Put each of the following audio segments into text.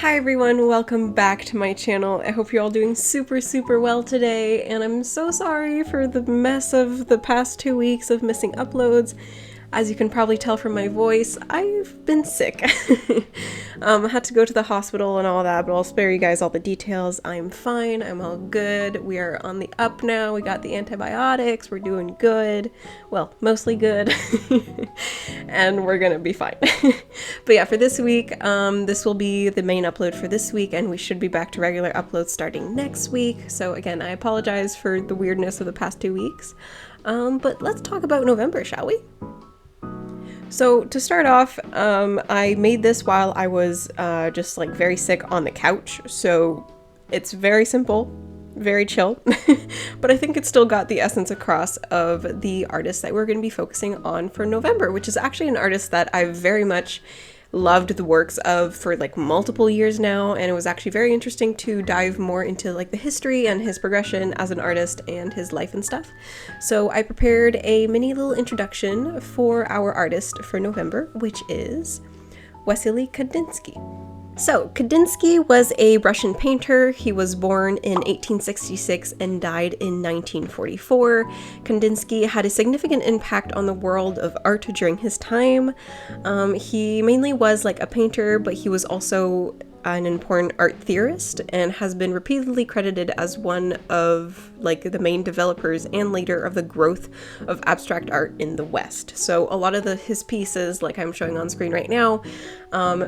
Hi everyone, welcome back to my channel. I hope you're all doing super well today, and I'm so sorry for the mess of the past 2 weeks of missing uploads. As you can probably tell from my voice, I've been sick. I had to go to the hospital and all that, but I'll spare you guys all the details. I'm fine, I'm all good. We are on the up now. We got the antibiotics, we're doing good. Well, mostly good. And we're gonna be fine. But yeah, for this week, this will be the main upload for this week, and we should be back to regular uploads starting next week. So again, I apologize for the weirdness of the past 2 weeks. But let's talk about November, shall we? So to start off, I made this while I was just like very sick on the couch. So it's very simple, very chill, but I think it still got the essence across of the artist that we're going to be focusing on for November, which is actually an artist that I've very much loved the works of for like multiple years now, and it was actually very interesting to dive more into like the history and his progression as an artist and his life and stuff. So I prepared a mini little introduction for our artist for November, which is Wassily Kandinsky. So, Kandinsky was a Russian painter. He was born in 1866 and died in 1944. Kandinsky had a significant impact on the world of art during his time. He mainly was like a painter, but he was also an important art theorist and has been repeatedly credited as one of like the main developers and leader of the growth of abstract art in the West. So a lot of his pieces, like I'm showing on screen right now,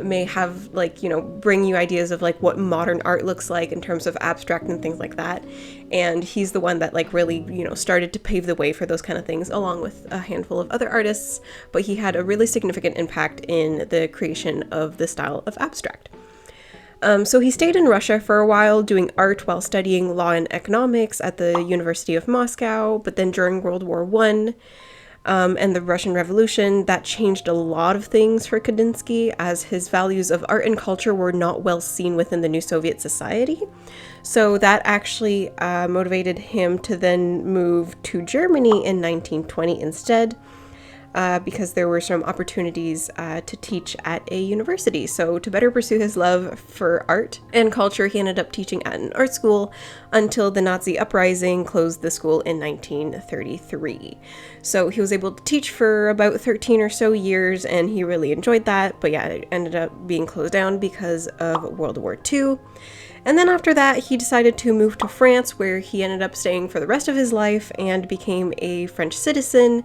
may have like, bring you ideas of like what modern art looks like in terms of abstract and things like that. And he's the one that like really, started to pave the way for those kind of things along with a handful of other artists, but he had a really significant impact in the creation of the style of abstract. So he stayed in Russia for a while doing art while studying law and economics at the University of Moscow, but then during World War I and the Russian Revolution, that changed a lot of things for Kandinsky, as his values of art and culture were not well seen within the new Soviet society. So that actually motivated him to then move to Germany in 1920 instead. Because there were some opportunities to teach at a university. So to better pursue his love for art and culture, he ended up teaching at an art school until the Nazi uprising closed the school in 1933. So he was able to teach for about 13 or so years, and he really enjoyed that. But yeah, it ended up being closed down because of World War II. And then after that, he decided to move to France, where he ended up staying for the rest of his life and became a French citizen.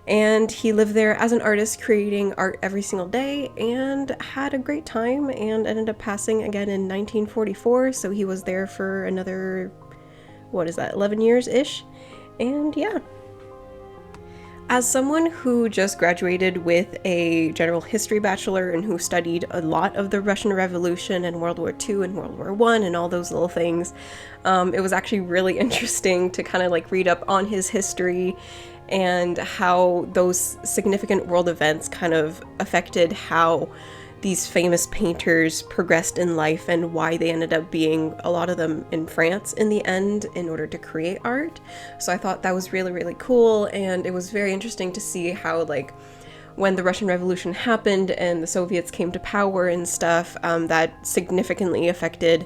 And he lived there as an artist, creating art every single day, and had a great time, and ended up passing again in 1944. So he was there for another, 11 years-ish? And yeah. As someone who just graduated with a general history bachelor and who studied a lot of the Russian Revolution and World War II and World War I and all those little things, it was actually really interesting to kind of like read up on his history and how those significant world events kind of affected how these famous painters progressed in life and why they ended up being, a lot of them, in France in the end in order to create art. So I thought that was really cool, and it was very interesting to see how like when the Russian Revolution happened and the Soviets came to power and stuff, that significantly affected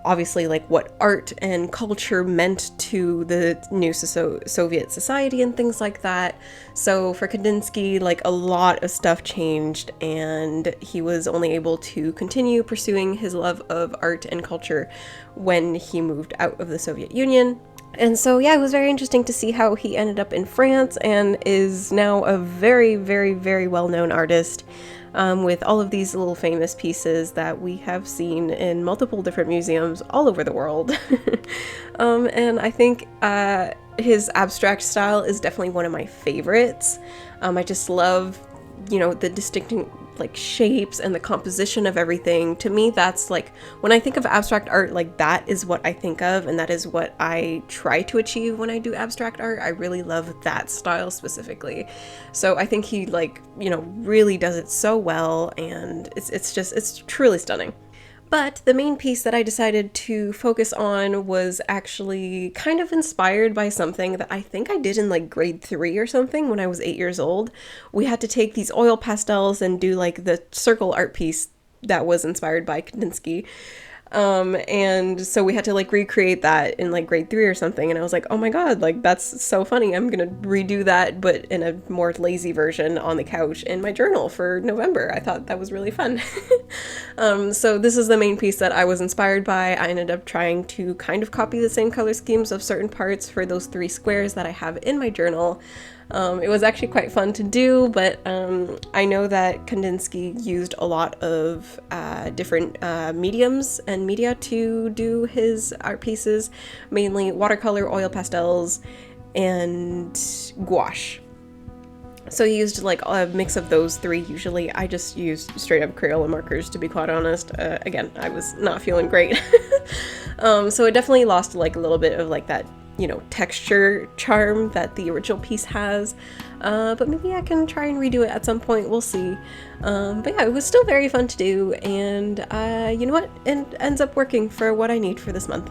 obviously like what art and culture meant to the new Soviet society and things like that. So for Kandinsky, like a lot of stuff changed, and he was only able to continue pursuing his love of art and culture when he moved out of the Soviet Union. And so yeah, it was very interesting to see how he ended up in France and is now a very well-known artist. With all of these little famous pieces that we have seen in multiple different museums all over the world. And I think his abstract style is definitely one of my favorites. I just love, the distinct like shapes and the composition of everything. To me, that's like, when I think of abstract art, like that is what I think of, and that is what I try to achieve when I do abstract art. I really love that style specifically. So I think he like, really does it so well, and it's truly stunning. But the main piece that I decided to focus on was actually kind of inspired by something that I think I did in like grade 3 or something when I was 8 years old. We had to take these oil pastels and do like the circle art piece that was inspired by Kandinsky. And so we had to like recreate that in like grade 3 or something, and I was like, oh my god, like that's so funny, I'm gonna redo that but in a more lazy version on the couch in my journal for November. I thought that was really fun. So this is the main piece that I was inspired by. I ended up trying to kind of copy the same color schemes of certain parts for those 3 squares that I have in my journal. It was actually quite fun to do, but I know that Kandinsky used a lot of different mediums and media to do his art pieces, mainly watercolor, oil pastels, and gouache. So he used like a mix of those 3 usually. I just used straight up Crayola markers, to be quite honest. Again, I was not feeling great. So it definitely lost like a little bit of like that, you know, texture charm that the original piece has, but maybe I can try and redo it at some point, we'll see. But yeah, it was still very fun to do, and you know what, it ends up working for what I need for this month.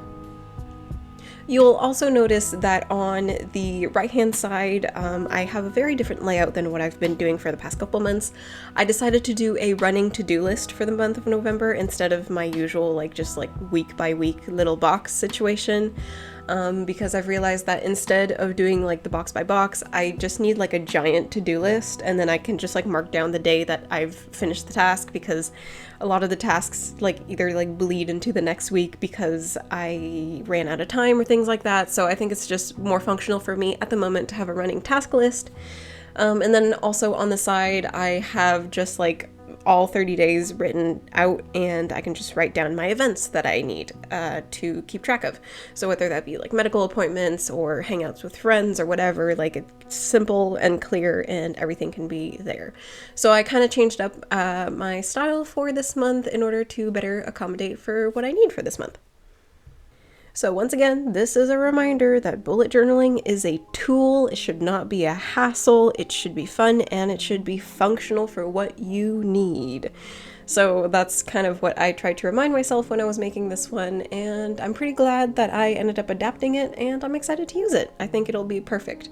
You'll also notice that on the right-hand side, I have a very different layout than what I've been doing for the past couple months. I decided to do a running to-do list for the month of November instead of my usual, like, just like week by week little box situation. Because I've realized that instead of doing like the box by box, I just need like a giant to-do list, and then I can just like mark down the day that I've finished the task, because a lot of the tasks like either like bleed into the next week because I ran out of time or things like that. So I think it's just more functional for me at the moment to have a running task list. And then also on the side, I have just like all 30 days written out, and I can just write down my events that I need to keep track of. So whether that be like medical appointments or hangouts with friends or whatever, like it's simple and clear and everything can be there. So I kind of changed up my style for this month in order to better accommodate for what I need for this month. So once again, this is a reminder that bullet journaling is a tool. It should not be a hassle. It should be fun, and it should be functional for what you need. So that's kind of what I tried to remind myself when I was making this one, and I'm pretty glad that I ended up adapting it, and I'm excited to use it. I think it'll be perfect.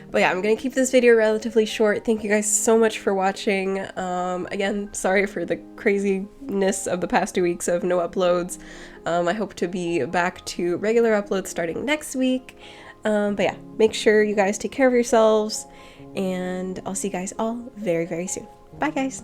But yeah, I'm gonna keep this video relatively short. Thank you guys so much for watching. Again, sorry for the craziness of the past 2 weeks of no uploads. I hope to be back to regular uploads starting next week. But yeah, make sure you guys take care of yourselves, and I'll see you guys all very, very soon. Bye guys!